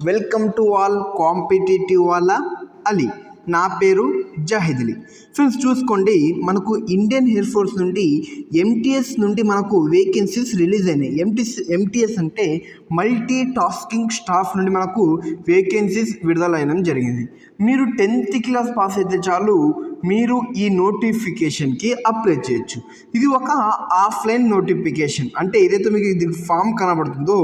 Welcome to all competitive వాళ్ళ అలీ. నా పేరు జాహిద్ అలీ. ఫ్రెండ్స్ చూసుకోండి, మనకు ఇండియన్ ఎయిర్ ఫోర్స్ నుండి ఎంటీఎస్ నుండి మనకు వేకెన్సీస్ రిలీజ్ అయినాయి. ఎంటీఎస్ అంటే మల్టీ టాస్కింగ్ స్టాఫ్ నుండి మనకు వేకెన్సీస్ విడుదలైన జరిగింది. మీరు 10th క్లాస్ పాస్ అయితే చాలు, మీరు ఈ నోటిఫికేషన్కి అప్లై చేయొచ్చు. ఇది ఒక ఆఫ్లైన్ నోటిఫికేషన్. అంటే ఏదైతే మీకు ఇది ఫామ్ కనబడుతుందో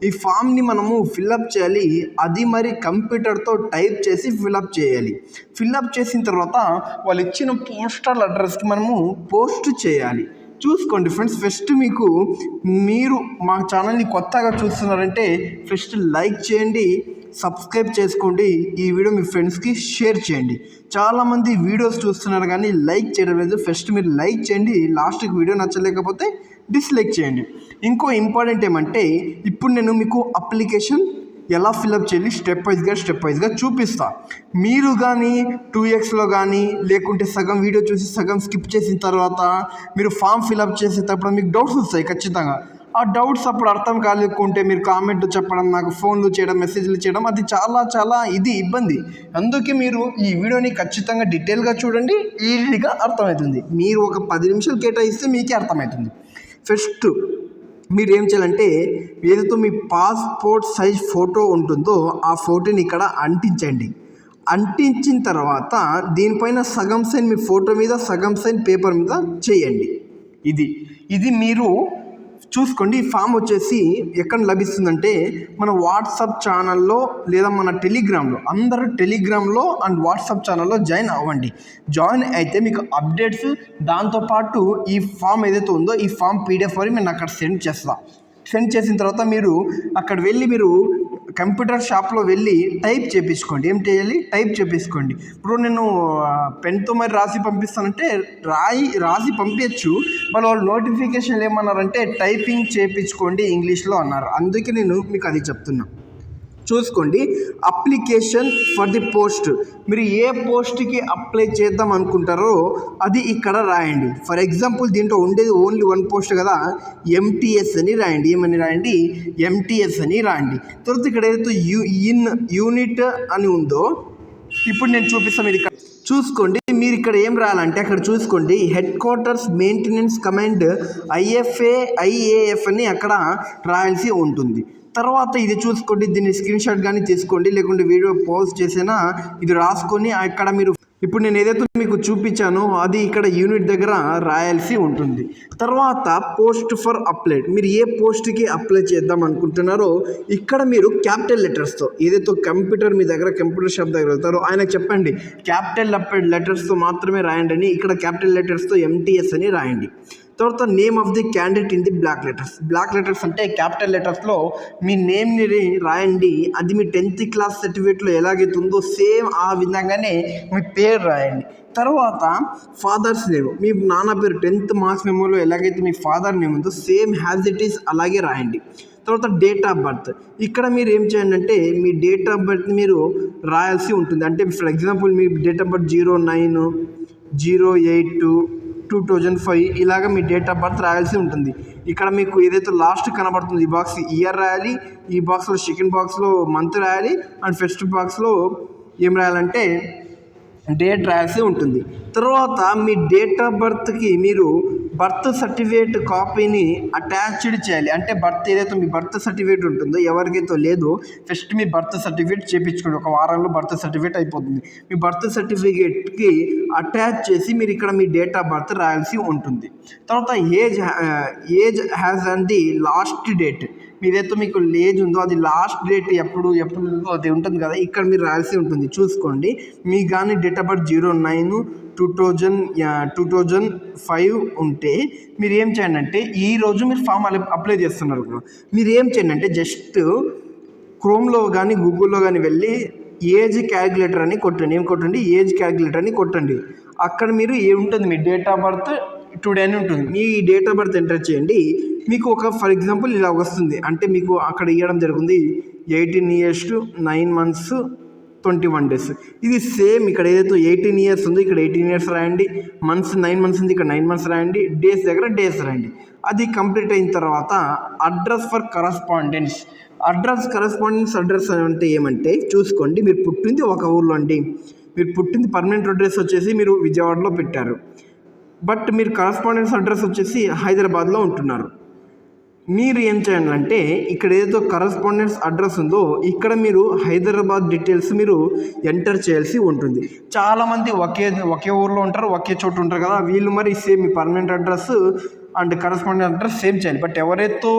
ఈ ఫామ్ని మనము ఫిల్అప్ చేయాలి. అది మరి కంప్యూటర్తో టైప్ చేసి ఫిల్అప్ చేయాలి. ఫిల్అప్ చేసిన తర్వాత వాళ్ళు ఇచ్చిన పోస్టల్ అడ్రస్కి మనము పోస్ట్ చేయాలి. చూసుకోండి ఫ్రెండ్స్, ఫస్ట్ మీరు మా ఛానల్ని కొత్తగా చూస్తున్నారంటే ఫస్ట్ లైక్ చేయండి, సబ్స్క్రైబ్ చేసుకోండి, ఈ వీడియో మీ ఫ్రెండ్స్కి షేర్ చేయండి. చాలామంది వీడియోస్ చూస్తున్నారు కానీ లైక్ చేయడం లేదు. ఫస్ట్ మీరు లైక్ చేయండి, లాస్ట్కి వీడియో నచ్చలేకపోతే డిస్లైక్ చేయండి. ఇంకో ఇంపార్టెంట్ ఏమంటే ఇప్పుడు నేను మీకు అప్లికేషన్ ఎలా ఫిల్అప్ చేయాలి స్టెప్ వైజ్గా చూపిస్తా. మీరు కానీ 2xలో కానీ లేకుంటే సగం వీడియో చూసి సగం స్కిప్ చేసిన తర్వాత మీరు ఫామ్ ఫిల్అప్ చేసేటప్పుడు మీకు డౌట్స్ వస్తాయి ఖచ్చితంగా. ఆ డౌట్స్ అప్పుడు అర్థం కాలేకుంటే మీరు కామెంట్ చెప్పడం, నాకు ఫోన్లు చేయడం, మెసేజ్లు చేయడం, అది చాలా ఇబ్బంది. అందుకే మీరు ఈ వీడియోని ఖచ్చితంగా డీటెయిల్గా చూడండి, ఈజీగా అర్థమవుతుంది. మీరు ఒక 10 నిమిషాలు కేటాయిస్తే మీకే అర్థమవుతుంది. ఫస్ట్ మీరు ఏం చేయాలంటే ఏదైతే మీ పాస్పోర్ట్ సైజ్ ఫోటో ఉంటుందో ఆ ఫోటోని ఇక్కడ అంటించండి. అంటించిన తర్వాత దీనిపైన సగం సైన్ మీ ఫోటో మీద, సగం సైన్ పేపర్ మీద చేయండి. ఇది మీరు చూసుకోండి. ఈ ఫామ్ వచ్చేసి ఎక్కడ లభిస్తుందంటే మన వాట్సాప్ ఛానల్లో లేదా మన టెలిగ్రామ్లో, అందరూ టెలిగ్రామ్లో అండ్ వాట్సాప్ ఛానల్లో జాయిన్ అవ్వండి. జాయిన్ అయితే మీకు అప్డేట్స్, దాంతోపాటు ఈ ఫామ్ ఏదైతే ఉందో ఈ ఫామ్ పీడిఎఫ్ వరకు నేను అక్కడ సెండ్ చేసిన తర్వాత మీరు అక్కడ వెళ్ళి మీరు కంప్యూటర్ షాప్లో వెళ్ళి టైప్ చేయించుకోండి. ఏం చేయాలి? టైప్ చేయించుకోండి. ఇప్పుడు నేను పెన్తో మరి రాసి పంపిస్తానంటే రాసి పంపించచ్చు. వాళ్ళు నోటిఫికేషన్ ఏమన్నారంటే టైపింగ్ చేయించుకోండి ఇంగ్లీష్లో అన్నారు. అందుకే నేను మీకు అది చెప్తున్నా. చూసుకోండి, అప్లికేషన్ ఫర్ ది పోస్ట్. మీరు ఏ పోస్ట్కి అప్లై చేద్దాం అనుకుంటారో అది ఇక్కడ రాయండి. ఫర్ ఎగ్జాంపుల్ దీంట్లో ఉండేది ఓన్లీ 1 పోస్ట్ కదా, ఎంటీఎస్ అని రాయండి. ఏమని రాయండి? ఎంటీఎస్ అని రాయండి. తర్వాత ఇక్కడ ఏదైతే యూనిట్ అని ఉందో ఇప్పుడు నేను చూపిస్తాను. మీరు ఇక్కడ చూసుకోండి. మీరు ఇక్కడ ఏం రాయాలంటే అక్కడ చూసుకోండి, head quarters maintenance command IAF అని అక్కడ రాయాల్సి ఉంటుంది. తర్వాత ఇది చూసుకోండి, దీన్ని స్క్రీన్ షాట్ కానీ తీసుకోండి, లేకుంటే వీడియో పాజ్ చేసినా ఇది రాసుకొని అక్కడ మీరు ఇప్పుడు నేను ఏదైతే మీకు చూపించానో అది ఇక్కడ యూనిట్ దగ్గర రాయాల్సి ఉంటుంది. తర్వాత పోస్ట్ ఫర్ అప్లై. మీరు ఏ పోస్ట్కి అప్లై చేద్దాం అనుకుంటున్నారో ఇక్కడ మీరు క్యాపిటల్ లెటర్స్తో, ఏదైతే కంప్యూటర్ మీ దగ్గర కంప్యూటర్ షాప్ దగ్గర వెళ్తారో ఆయనకు చెప్పండి క్యాపిటల్ లెటర్స్తో మాత్రమే రాయండి అని. ఇక్కడ క్యాపిటల్ లెటర్స్తో ఎంటీఎస్ అని రాయండి. తర్వాత name of the candidate in the block letters అంటే క్యాపిటల్ లెటర్స్లో మీ నేమ్ని రాయండి. అది మీ 10th క్లాస్ సర్టిఫికేట్లో ఎలాగైతే ఉందో సేమ్ ఆ విధంగానే మీ పేరు రాయండి. తర్వాత ఫాదర్స్ నేమ్, మీ నాన్న పేరు 10th మార్క్స్ మెమోలో ఎలాగైతే మీ ఫాదర్ నేమ్ ఉందో సేమ్ హ్యాజ్ ఇట్ ఈస్ అలాగే రాయండి. తర్వాత డేట్ ఆఫ్ బర్త్. ఇక్కడ మీరు ఏం చేయండి అంటే మీ డేట్ ఆఫ్ బర్త్ మీరు రాయాల్సి ఉంటుంది. అంటే for example me date of birth 09/08/2005 ఇలాగ మీ డేట్ ఆఫ్ బర్త్ రాయాల్సి ఉంటుంది. ఇక్కడ మీకు ఏదైతే లాస్ట్ కనబడుతుంది ఈ బాక్స్ ఇయర్ రాయాలి, ఈ బాక్స్లో సెకండ్ బాక్స్లో మంత్ రాయాలి, అండ్ ఫస్ట్ బాక్స్లో ఏం రాయాలంటే డేట్ రాయాల్సి ఉంటుంది. తర్వాత మీ డేట్ ఆఫ్ బర్త్కి మీరు బర్త్ సర్టిఫికేట్ కాపీని అటాచ్డ్ చేయాలి. అంటే ఏదైతే మీ బర్త్ సర్టిఫికేట్ ఉంటుందో ఎవరికైతే లేదో ఫస్ట్ మీ బర్త్ సర్టిఫికేట్ చేయించుకోండి. ఒక వారంలో బర్త్ సర్టిఫికేట్ అయిపోతుంది. మీ బర్త్ సర్టిఫికేట్కి అటాచ్ చేసి మీరు ఇక్కడ మీ డేట్ ఆఫ్ బర్త్ రాయాల్సి ఉంటుంది. తర్వాత age has and the last date. మీదైతే మీకు ఏజ్ ఉందో అది లాస్ట్ డేట్ ఎప్పుడు అది ఉంటుంది కదా, ఇక్కడ మీరు రాయాల్సి ఉంటుంది. చూసుకోండి, మీకు కానీ డేట్ ఆఫ్ బర్త్ 09/2005 ఉంటే మీరు ఏం చేయండి అంటే ఈరోజు మీరు ఫామ్ అప్లై చేస్తున్నారు. మీరు ఏం చేయండి అంటే జస్ట్ క్రోమ్లో కానీ గూగుల్లో కానీ వెళ్ళి ఏజ్ క్యాలిక్యులేటర్ అని కొట్టండి. ఏజ్ క్యాలిక్యులేటర్ అని కొట్టండి. అక్కడ మీరు ఏముంటుంది మీ డేట్ ఆఫ్ బర్త్ టుడే అని ఉంటుంది. మీ డేట్ ఆఫ్ బర్త్ ఎంటర్ చేయండి. మీకు ఒక ఫర్ ఎగ్జాంపుల్ ఇలా వస్తుంది. అంటే మీకు అక్కడ ఇవ్వడం జరుగుతుంది 18 years 9 months 21 days. ఇది సేమ్ ఇక్కడ ఏదైతే 18 years ఉందో ఇక్కడ 18 years రాయండి, మంత్స్ 9 months ఉంది ఇక్కడ 9 months రాయండి, డేస్ దగ్గర డేస్ రాయండి. అది కంప్లీట్ అయిన తర్వాత అడ్రస్ ఫర్ కరస్పాండెన్స్. అడ్రస్ అంటే ఏమంటే చూసుకోండి, మీరు పుట్టింది ఒక ఊర్లో అండి, మీరు పుట్టింది పర్మనెంట్ అడ్రస్ వచ్చేసి మీరు విజయవాడలో పెట్టారు, బట్ మీరు కరస్పాండెన్స్ అడ్రస్ వచ్చేసి హైదరాబాద్లో ఉంటున్నారు. మీరు ఏం చేయాలంటే ఇక్కడ ఏదో కరస్పాండెన్స్ అడ్రస్ ఉందో ఇక్కడ మీరు హైదరాబాద్ డీటెయిల్స్ మీరు ఎంటర్ చేయాల్సి ఉంటుంది. చాలామంది ఒకే ఊర్లో ఉంటారు, ఒకే చోటు ఉంటారు కదా, వీళ్ళు మరి same me permanent address and correspondence address same చేయాలి. బట్ ఎవరైతే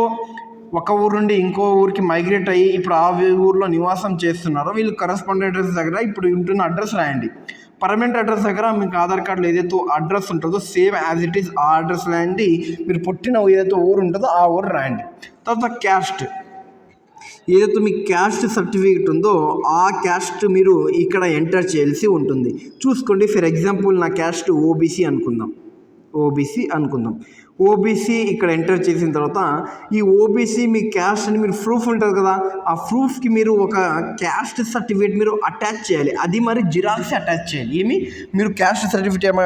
ఒక ఊరు నుండి ఇంకో ఊరికి మైగ్రేట్ అయ్యి ఇప్పుడు ఆ ఊర్లో నివాసం చేస్తున్నారో వీళ్ళు కరస్పాండెంట్ అడ్రస్ దగ్గర ఇప్పుడు ఉంటున్న అడ్రస్ రాయండి. పర్మనెంట్ అడ్రస్ దగ్గర మీకు ఆధార్ కార్డులో ఏదైతే అడ్రస్ ఉంటుందో సేమ్ యాజ్ ఇట్ ఈస్ ఆ అడ్రస్ రాయండి. మీరు పుట్టిన ఏదైతే ఊరు ఉంటుందో ఆ ఊరు రాయండి. తర్వాత క్యాస్ట్, ఏదైతే మీ క్యాస్ట్ సర్టిఫికేట్ ఉందో ఆ క్యాస్ట్ మీరు ఇక్కడ ఎంటర్ చేయాల్సి ఉంటుంది. చూసుకోండి, ఫర్ ఎగ్జాంపుల్ నా క్యాస్ట్ ఓబీసీ అనుకుందాం. ఓబీసీ ఇక్కడ ఎంటర్ చేసిన తర్వాత ఈ ఓబీసీ మీ క్యాస్ట్ అని మీరు ప్రూఫ్ ఉంటుంది కదా, ఆ ప్రూఫ్కి మీరు ఒక క్యాస్ట్ సర్టిఫికేట్ మీరు అటాచ్ చేయాలి. అది మరి జిరాక్సే అటాచ్ చేయాలి. మీరు క్యాస్ట్ సర్టిఫికేట్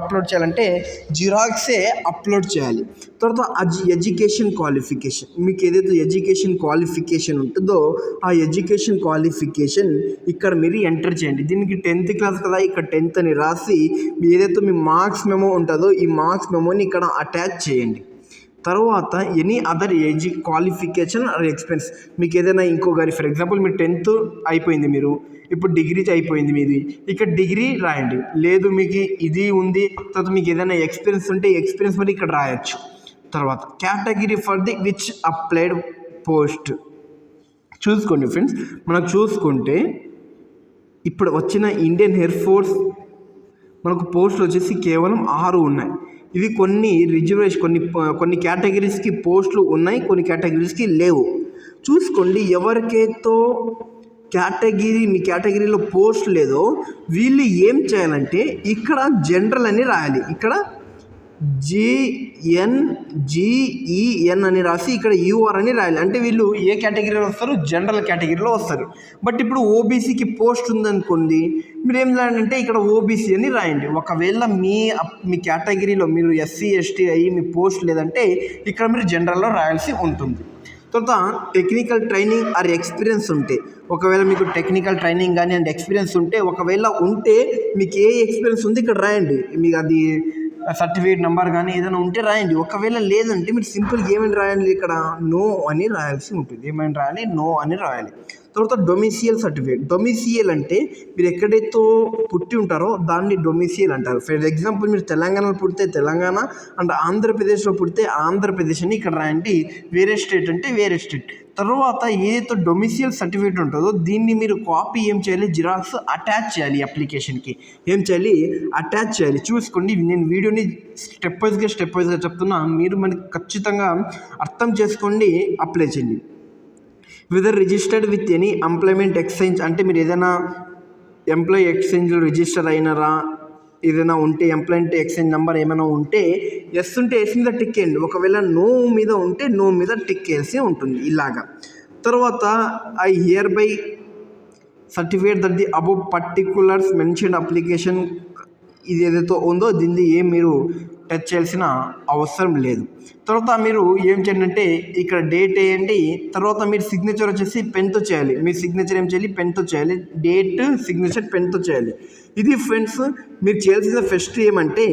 అప్లోడ్ చేయాలంటే జిరాక్సే అప్లోడ్ చేయాలి. తర్వాత ఎడ్యుకేషన్ క్వాలిఫికేషన్, మీకు ఏదైతే ఎడ్యుకేషన్ క్వాలిఫికేషన్ ఉంటుందో ఆ ఎడ్యుకేషన్ క్వాలిఫికేషన్ ఇక్కడ మీరు ఎంటర్ చేయండి. దీనికి 10th class కదా, ఇక్కడ 10th అని రాసి ఏదైతే మీ మార్క్స్ మెమో ఉంటుందో ఈ మార్క్స్ మెమోని ఇక్కడ అటాచ్ చేయండి. తర్వాత any other qualification or experience, మీకు ఏదైనా ఇంకొకరి ఫర్ ఎగ్జాంపుల్ మీరు 10th అయిపోయింది, మీరు ఇప్పుడు డిగ్రీ అయిపోయింది మీది, ఇక్కడ డిగ్రీ రాయండి. లేదు మీకు ఇది ఉంది, తర్వాత మీకు ఏదైనా ఎక్స్పీరియన్స్ ఉంటే ఎక్స్పీరియన్స్ మరి ఇక్కడ రాయొచ్చు. తర్వాత category for the which applied post. చూసుకోండి ఫ్రెండ్స్, మనకు చూసుకుంటే ఇప్పుడు వచ్చిన ఇండియన్ ఎయిర్ ఫోర్స్ మనకు పోస్టులు వచ్చేసి కేవలం 6 ఉన్నాయి. ఇవి కొన్ని రిజర్వేషన్ కొన్ని కేటగిరీస్కి పోస్టులు ఉన్నాయి, కొన్ని కేటగిరీస్కి లేవు. చూసుకోండి, ఎవరికైతే మీ కేటగిరీలో పోస్ట్ లేదో వీళ్ళు ఏం చేయాలంటే ఇక్కడ జనరల్ అని రాయాలి. ఇక్కడ GNGEN అని రాసి ఇక్కడ UR అని రాయాలి. అంటే వీళ్ళు ఏ కేటగిరీలో వస్తారు? జనరల్ కేటగిరీలో వస్తారు. బట్ ఇప్పుడు ఓబీసీకి పోస్ట్ ఉందనుకోండి, మీరు ఏం రాయండి ఇక్కడ ఓబీసీ అని రాయండి. ఒకవేళ మీ కేటగిరీలో మీరు SC ST అయ్యి మీ పోస్ట్ లేదంటే ఇక్కడ మీరు జనరల్లో రాయాల్సి ఉంటుంది. తర్వాత టెక్నికల్ ట్రైనింగ్ ఆర్ ఎక్స్పీరియన్స్ ఉంటే, ఒకవేళ మీకు టెక్నికల్ ట్రైనింగ్ కానీ అండ్ ఎక్స్పీరియన్స్ ఉంటే, ఒకవేళ ఉంటే మీకు ఏ ఎక్స్పీరియన్స్ ఉంది ఇక్కడ రాయండి. మీకు అది సర్టిఫికేట్ నెంబర్ కానీ ఏదైనా ఉంటే రాయండి. ఒకవేళ లేదంటే మీరు సింపుల్గా ఏమైనా రాయాలి, ఇక్కడ నో అని రాయాల్సి ఉంటుంది. ఏమైనా రాయాలి, నో అని రాయాలి. తర్వాత డొమిసియల్ సర్టిఫికేట్. డొమిసియల్ అంటే మీరు ఎక్కడైతే పుట్టి ఉంటారో దాన్ని డొమిసియల్ అంటారు. ఫర్ ఎగ్జాంపుల్ మీరు తెలంగాణలో పుడితే తెలంగాణ అండ్ ఆంధ్రప్రదేశ్లో పుడితే ఆంధ్రప్రదేశ్ అని ఇక్కడ రాయండి. వేరే స్టేట్ అంటే వేరే స్టేట్. తర్వాత ఏదైతే డొమిసియల్ సర్టిఫికేట్ ఉంటుందో దీన్ని మీరు కాపీ ఏం చేయాలి, జిరాక్స్ అటాచ్ చేయాలి. అప్లికేషన్కి ఏం చేయాలి, అటాచ్ చేయాలి. చూసుకోండి, నేను వీడియోని స్టెప్ వైజ్గా చెప్తున్నా, మీరు మనకి ఖచ్చితంగా అర్థం చేసుకోండి, అప్లై చేయండి. Whether registered with any employment exchange, అంటే మీరు ఏదైనా ఎంప్లాయీ ఎక్స్చేంజ్లో రిజిస్టర్ అయినారా, ఏదైనా ఉంటే ఎంప్లాయ్మెంట్ ఎక్స్చేంజ్ నెంబర్ ఏమైనా ఉంటే ఎస్ ఉంటే ఎస్ మీద టిక్ వేయండి. ఒకవేళ నో మీద ఉంటే నో మీద టిక్ వేసి ఉంటుంది ఇలాగా. తర్వాత I here by certificate that the above particulars mention application, ఇది ఏదైతే ఉందో దీన్ని ఏం మీరు టచ్ చేయాల్సిన అవసరం లేదు. తర్వాత మీరు ఏం చేయండి అంటే ఇక్కడ డేట్ వేయండి. తర్వాత మీరు సిగ్నేచర్ వచ్చేసి పెన్తో చేయాలి. మీ సిగ్నేచర్ ఏం చేయాలి, పెన్తో చేయాలి. డేట్ సిగ్నేచర్ పెన్తో చేయాలి. ఇది ఫ్రెండ్స్ మీరు చేయాల్సిన ఫస్ట్ ఏమంటే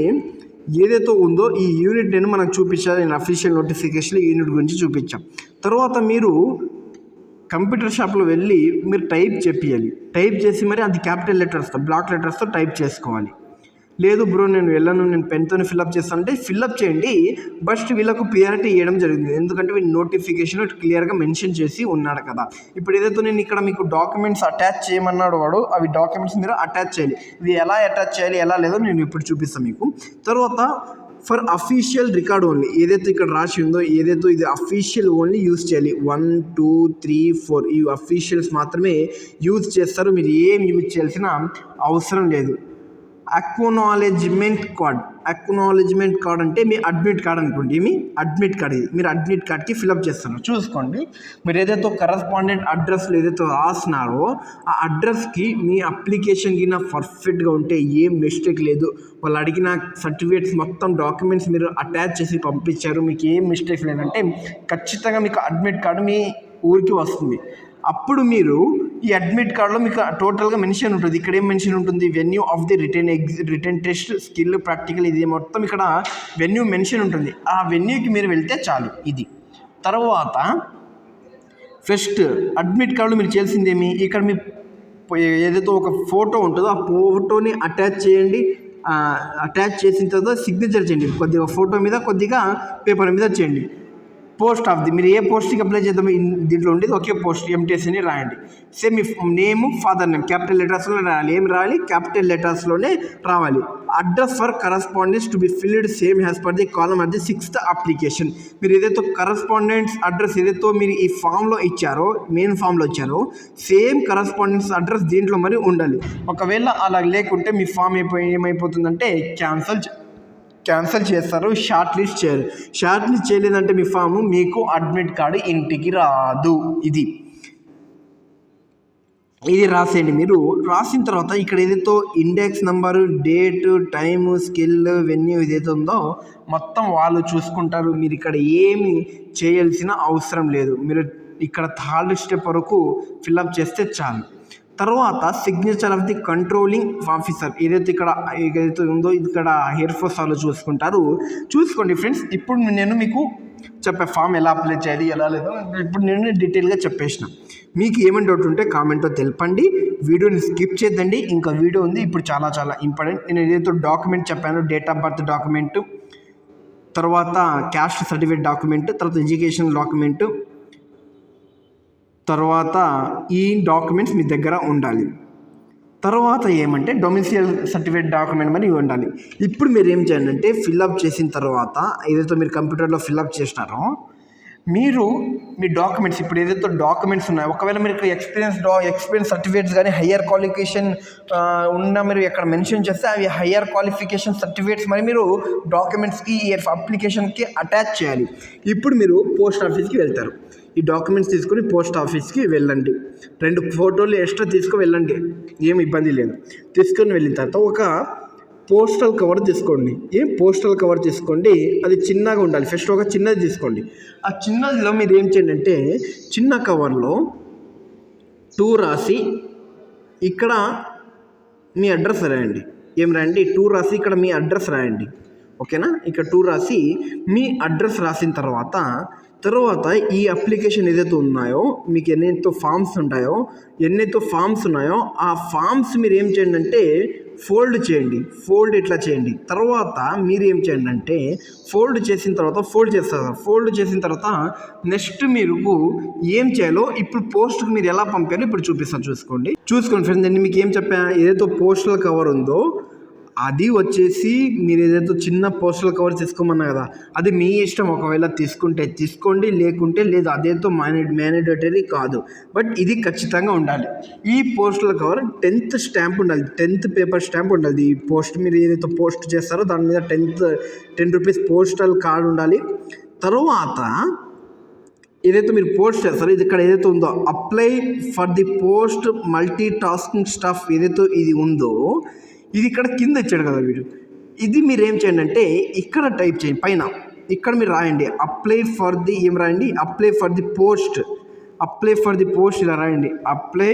ఏదైతే ఉందో ఈ యూనిట్ నేను మనకు చూపించాలి. నేను అఫీషియల్ నోటిఫికేషన్ యూనిట్ గురించి చూపించాం. తర్వాత మీరు కంప్యూటర్ షాప్లో వెళ్ళి మీరు టైప్ చేసి మరి అది క్యాపిటల్ లెటర్స్తో బ్లాక్ లెటర్స్తో టైప్ చేసుకోవాలి. లేదు బ్రో నేను వెళ్ళను, నేను పెన్తో ఫిల్అప్ చేస్తానంటే ఫిల్అప్ చేయండి. బట్ వీళ్ళకు ప్రియారిటీ ఇవ్వడం జరిగింది, ఎందుకంటే వీళ్ళు నోటిఫికేషన్ క్లియర్గా మెన్షన్ చేసి ఉన్నాడు కదా. ఇప్పుడు ఏదైతే నేను ఇక్కడ మీకు డాక్యుమెంట్స్ అటాచ్ చేయమన్నాడు వాడు, అవి డాక్యుమెంట్స్ మీరు అటాచ్ చేయాలి. ఇవి ఎలా అటాచ్ చేయాలి ఎలా లేదో నేను ఇప్పుడు చూపిస్తాను మీకు. తర్వాత ఫర్ అఫీషియల్ రికార్డ్ ఓన్లీ, ఏదైతే ఇక్కడ రాసి ఉందో ఏదైతే ఇది అఫీషియల్ ఓన్లీ యూజ్ చేయాలి. 1 2 3 4 ఈ అఫీషియల్స్ మాత్రమే యూజ్ చేస్తారు. మీరు ఏం యూజ్ చేయాల్సిన అవసరం లేదు. అక్నాలెడ్జ్మెంట్ కార్డ్ అంటే మీ అడ్మిట్ కార్డ్ అనుకోండి. మీ అడ్మిట్ కార్డ్ ఇది మీరు అడ్మిట్ కార్డ్కి ఫిలప్ చేస్తున్నారు. చూసుకోండి, మీరు ఏదైతే కరస్పాండెంట్ అడ్రస్లో ఏదైతే రాసినారో ఆ అడ్రస్కి మీ అప్లికేషన్ కింద పర్ఫెక్ట్గా ఉంటే ఏం మిస్టేక్ లేదు, వాళ్ళు అడిగిన సర్టిఫికేట్స్ మొత్తం డాక్యుమెంట్స్ మీరు అటాచ్ చేసి పంపించారు, మీకు ఏం మిస్టేక్ లేదంటే ఖచ్చితంగా మీకు అడ్మిట్ కార్డు మీ ఊరికి వస్తుంది. అప్పుడు మీరు ఈ అడ్మిట్ కార్డులో మీకు టోటల్గా మెన్షన్ ఉంటుంది. ఇక్కడ ఏం మెన్షన్ ఉంటుంది, venue of the return test, skill, practical, ఇది మొత్తం ఇక్కడ వెన్యూ మెన్షన్ ఉంటుంది. ఆ వెన్యూకి మీరు వెళ్తే చాలు. ఇది తర్వాత ఫస్ట్ అడ్మిట్ కార్డులో మీరు చేయాల్సిందేమి, ఇక్కడ మీ ఏదైతే ఒక ఫోటో ఉంటుందో ఆ ఫోటోని అటాచ్ చేయండి. అటాచ్ చేసిన తర్వాత సిగ్నేచర్ చేయండి, కొద్దిగా ఫోటో మీద కొద్దిగా పేపర్ మీద చేయండి. పోస్ట్ ఆఫ్ ది మీరు ఏ పోస్ట్కి అప్లై చేద్దాం దీంట్లో ఉండేది ఒకే పోస్ట్ ఎంటీఎస్ అని రాయండి. సేమ్ మీ నేము, ఫాదర్ నేమ్ క్యాపిటల్ లెటర్స్లోనే రాయాలి. ఏం రాయాలి, క్యాపిటల్ లెటర్స్లోనే రావాలి. Address for correspondence to be filled same as per the column at the 6th application. మీరు ఏదైతే కరస్పాండెన్స్ అడ్రస్ ఏదైతే మీరు ఈ ఫామ్లో ఇచ్చారో, మెయిన్ ఫామ్లో ఇచ్చారో సేమ్ కరస్పాండెన్స్ అడ్రస్ దీంట్లో మరి ఉండాలి. ఒకవేళ అలా లేకుంటే మీ ఫామ్ ఏమైపోతుందంటే క్యాన్సల్ చేస్తారు, షార్ట్ లిస్ట్ చేయరు. షార్ట్ లిస్ట్ చేయలేదంటే మీ ఫాము మీకు అడ్మిట్ కార్డు ఇంటికి రాదు. ఇది రాసేయండి. మీరు రాసిన తర్వాత ఇక్కడ ఏదైతే index number, date, time, skill, venue ఏదైతే ఉందో మొత్తం వాళ్ళు చూసుకుంటారు. మీరు ఇక్కడ ఏమి చేయాల్సిన అవసరం లేదు. మీరు ఇక్కడ 3rd స్టెప్ వరకు ఫిల్అప్ చేస్తే చాలు. తర్వాత signature of the controlling officer ఏదైతే ఉందో ఇక్కడ ఎయిర్ ఫోర్స్ వాళ్ళు చూసుకుంటారు. చూసుకోండి ఫ్రెండ్స్, ఇప్పుడు నేను మీకు చెప్పే ఫామ్ ఎలా అప్లై చేయాలి ఎలా లేదో ఇప్పుడు నేను డీటెయిల్గా చెప్పేసిన. మీకు ఏమైనా డౌట్ ఉంటే కామెంట్లో తెలపండి, వీడియోని స్కిప్ చేద్దండి. ఇంకా వీడియో ఉంది, ఇప్పుడు చాలా చాలా ఇంపార్టెంట్. నేను ఏదైతే డాక్యుమెంట్ చెప్పానో డేట్ ఆఫ్ బర్త్ డాక్యుమెంట్, తర్వాత క్యాస్ట్ సర్టిఫికేట్ డాక్యుమెంట్, తర్వాత ఎడ్యుకేషన్ డాక్యుమెంట్, తర్వాత ఈ డాక్యుమెంట్స్ మీ దగ్గర ఉండాలి. తర్వాత ఏమంటే డొమిసియల్ సర్టిఫికేట్ డాక్యుమెంట్ మరి ఉండాలి. ఇప్పుడు మీరు ఏం చేయండి అంటే ఫిల్అప్ చేసిన తర్వాత ఏదైతే మీరు కంప్యూటర్లో ఫిల్అప్ చేసినారో మీరు మీ డాక్యుమెంట్స్ ఇప్పుడు ఏదైతే డాక్యుమెంట్స్ ఉన్నాయో, ఒకవేళ మీరు ఎక్స్పీరియన్స్ సర్టిఫికేట్స్ కానీ హయ్యర్ క్వాలిఫికేషన్ ఉన్న మీరు ఎక్కడ మెన్షన్ చేస్తే అవి హయ్యర్ క్వాలిఫికేషన్ సర్టిఫికేట్స్ మరి మీరు డాక్యుమెంట్స్కి అప్లికేషన్కి అటాచ్ చేయాలి. ఇప్పుడు మీరు పోస్ట్ ఆఫీస్కి వెళ్తారు. ఈ డాక్యుమెంట్స్ తీసుకొని పోస్ట్ ఆఫీస్కి వెళ్ళండి. 2 ఫోటోలు ఎక్స్ట్రా తీసుకొని వెళ్ళండి, ఏమి ఇబ్బంది లేదు. తీసుకొని వెళ్ళిన తర్వాత ఒక పోస్టల్ కవర్ తీసుకోండి. పోస్టల్ కవర్ తీసుకోండి, అది చిన్నగా ఉండాలి. ఫస్ట్ ఒక చిన్నది తీసుకోండి. ఆ చిన్నదిలో మీరు ఏం చేయండి అంటే చిన్న కవర్లో 2 రాసి ఇక్కడ మీ అడ్రస్ రాయండి. ఏం రాయండి, 2 రాసి ఇక్కడ మీ అడ్రస్ రాయండి. ఓకేనా, ఇక్కడ 2 రాసి మీ అడ్రస్ రాసిన తర్వాత ఈ అప్లికేషన్ ఏదైతే ఉన్నాయో మీకు ఎన్నైతే ఫామ్స్ ఉన్నాయో ఆ ఫామ్స్ మీరు ఏం చేయండి అంటే ఫోల్డ్ చేయండి. ఇట్లా చేయండి. తర్వాత మీరు ఏం చేయండి అంటే ఫోల్డ్ చేసిన తర్వాత నెక్స్ట్ మీరు ఏం చేయాలో ఇప్పుడు పోస్ట్కి మీరు ఎలా పంపాలో ఇప్పుడు చూపిస్తాను. చూసుకోండి ఫ్రెండ్స్, నేను మీకు ఏం చెప్పా, ఏదైతే పోస్టల్ కవర్ ఉందో అది వచ్చేసి మీరు ఏదైతే చిన్న పోస్టల్ కవర్ తీసుకోమన్నా కదా, అది మీ ఇష్టం. ఒకవేళ తీసుకుంటే తీసుకోండి, లేకుంటే లేదు. అదేదో మ్యాండేటరీ కాదు, బట్ ఇది ఖచ్చితంగా ఉండాలి. ఈ పోస్టల్ కవర్ 10th స్టాంప్ ఉండాలి, 10th పేపర్ స్టాంప్ ఉండాలి. ఈ పోస్ట్ మీరు ఏదైతే పోస్ట్ చేస్తారో దాని మీద 10 రూపీస్ పోస్టల్ కార్డ్ ఉండాలి. తర్వాత ఏదైతే మీరు పోస్ట్ చేస్తారో ఇది ఇక్కడ ఏదైతే ఉందో apply for the post multi tasking staff ఏదైతే ఇది ఉందో ఇది ఇక్కడ కింద ఇచ్చాడు కదా వీడు. ఇది మీరు ఏం చేయండి అంటే ఇక్కడ టైప్ చేయండి, పైన ఇక్కడ మీరు రాయండి అప్లై ఫర్ ది పోస్ట్ ఇలా రాయండి. అప్లై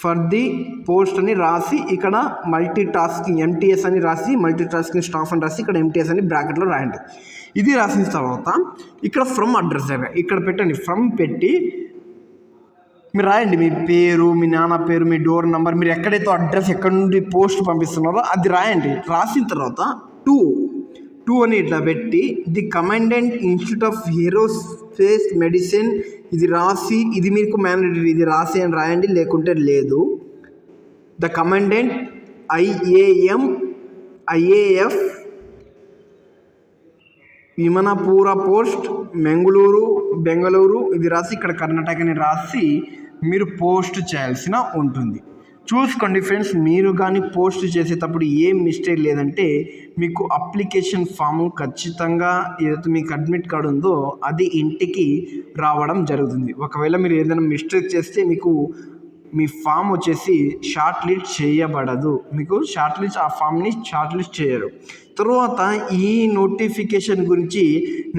ఫర్ ది పోస్ట్ అని రాసి ఇక్కడ మల్టీ టాస్కింగ్ ఎంటీఎస్ అని రాసి మల్టీ టాస్కింగ్ స్టాఫ్ అని రాసి ఇక్కడ ఎంటీఎస్ అని బ్రాకెట్లో రాయండి. ఇది రాసిన తర్వాత ఇక్కడ ఫ్రమ్ అడ్రస్ ఇక్కడ పెట్టండి. ఫ్రమ్ పెట్టి మీరు రాయండి మీ పేరు, మీ నాన్న పేరు, మీ డోర్ నెంబర్, మీరు ఎక్కడైతే అడ్రస్ ఎక్కడి నుండి పోస్ట్ పంపిస్తున్నారో అది రాయండి. రాసిన తర్వాత 2 అని ఇట్లా పెట్టి the commandant institute of aerospace medicine ఇది రాసి ఇది మీకు మ్యాండేటరీ, ఇది రాసి అని రాయండి, లేకుంటే లేదు. The commandant IAF Vimanapura post Bengaluru ఇది రాసి ఇక్కడ కర్ణాటకని రాసి మీరు పోస్ట్ చేయాల్సిన ఉంటుంది. చూసుకోండి ఫ్రెండ్స్, మీరు కానీ పోస్ట్ చేసేటప్పుడు ఏం మిస్టేక్ లేదంటే మీకు అప్లికేషన్ ఫామ్ ఖచ్చితంగా ఏదైతే మీకు అడ్మిట్ కార్డు ఉందో అది ఇంటికి రావడం జరుగుతుంది. ఒకవేళ మీరు ఏదైనా మిస్టేక్ చేస్తే మీకు మీ ఫామ్ వచ్చేసి షార్ట్ లిస్ట్ చేయబడదు. మీకు ఆ ఫామ్ని షార్ట్ లిస్ట్ చేయరు. తర్వాత ఈ నోటిఫికేషన్ గురించి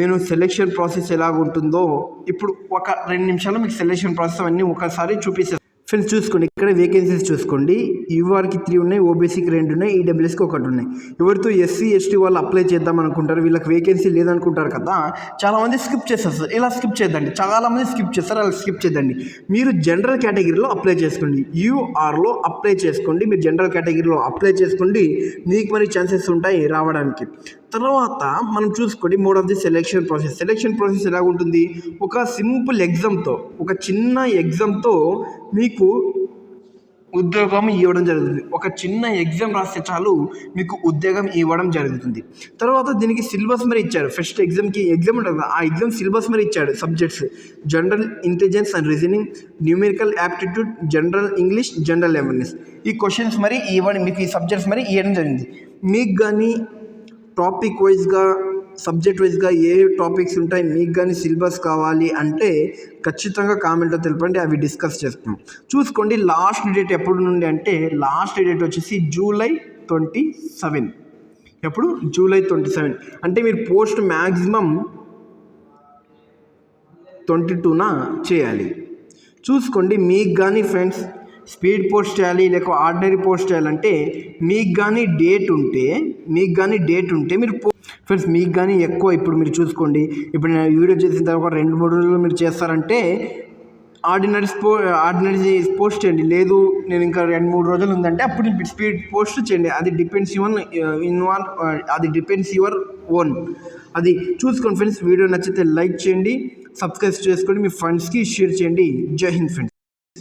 నేను సెలెక్షన్ ప్రాసెస్ ఎలాగుంటుందో ఇప్పుడు ఒక 2 నిమిషాల్లో మీకు సెలెక్షన్ ప్రాసెస్ అన్నీ ఒకసారి చూపిస్తాను. ఫ్రెండ్స్ చూసుకోండి, ఇక్కడ వేకెన్సీస్ చూసుకోండి. యూఆర్కి 3 ఉన్నాయి, ఓబీసీకి 2 ఉన్నాయి, ఈడబ్ల్యూఎస్కి 1 ఉన్నాయి. ఎవరితో ఎస్సీ ఎస్టీ వాళ్ళు అప్లై చేద్దాం అనుకుంటారు, వీళ్ళకి వేకెన్సీ లేదనుకుంటారు కదా, చాలామంది స్కిప్ చేస్తారు సార్. ఇలా స్కిప్ చేద్దండి, చాలామంది స్కిప్ చేస్తారు, అలా స్కిప్ చేద్దండి. మీరు జనరల్ కేటగిరీలో అప్లై చేసుకోండి, యూఆర్లో అప్లై చేసుకోండి. మీరు జనరల్ కేటగిరీలో అప్లై చేసుకోండి, మీకు మరి ఛాన్సెస్ ఉంటాయి రావడానికి. తర్వాత మనం చూసుకోండి mode of the selection process ఎలా ఉంటుంది. ఒక సింపుల్ ఎగ్జామ్తో, ఒక చిన్న ఎగ్జామ్తో మీకు ఉద్యోగం ఇవ్వడం జరుగుతుంది. ఒక చిన్న ఎగ్జామ్ రాస్తే చాలు మీకు ఉద్యోగం ఇవ్వడం జరుగుతుంది. తర్వాత దీనికి సిలబస్ మరి ఇచ్చారు. ఫస్ట్ ఎగ్జామ్కి ఎగ్జామ్ ఉంటుంది కదా, ఆ ఎగ్జామ్ సిలబస్ మరి ఇచ్చాడు. Subjects general intelligence and reasoning, numerical aptitude, general English, general awareness. ఈ క్వశ్చన్స్ మరి ఇవ్వడం, మీకు ఈ సబ్జెక్ట్స్ మరి ఇవ్వడం జరిగింది. మీకు కానీ టాపిక్ వైజ్గా, సబ్జెక్ట్ వైజ్గా ఏ టాపిక్స్ ఉంటాయి, మీకు కానీ సిలబస్ కావాలి అంటే ఖచ్చితంగా కామెంట్లో తెలపండి, అవి డిస్కస్ చేసుకుందాం. చూసుకోండి లాస్ట్ డేట్ ఎప్పుడు నుండి అంటే లాస్ట్ డేట్ వచ్చేసి జూలై 27. ఎప్పుడు? జూలై 27. అంటే మీరు పోస్ట్ మ్యాక్సిమం 22న చేయాలి. చూసుకోండి మీకు కానీ ఫ్రెండ్స్ స్పీడ్ పోస్ట్ చేయాలి లేక ఆర్డినరీ పోస్ట్ చేయాలంటే మీకు కానీ డేట్ ఉంటే మీరు ఫ్రెండ్స్ మీకు కానీ ఎక్కువ ఇప్పుడు మీరు చూసుకోండి, ఇప్పుడు నేను వీడియో చేసిన తర్వాత 2-3 రోజులు మీరు చేస్తారంటే ఆర్డినరీ పోస్ట్ చేయండి. లేదు నేను ఇంకా 2-3 రోజులు ఉందంటే అప్పుడు స్పీడ్ పోస్ట్ చేయండి. అది డిపెండ్స్ యువర్ ఓన్. అది చూసుకోండి ఫ్రెండ్స్. వీడియో నచ్చితే లైక్ చేయండి, సబ్స్క్రైబ్ చేసుకోండి, మీ ఫ్రెండ్స్కి షేర్ చేయండి. జై హింద్ ఫ్రెండ్స్.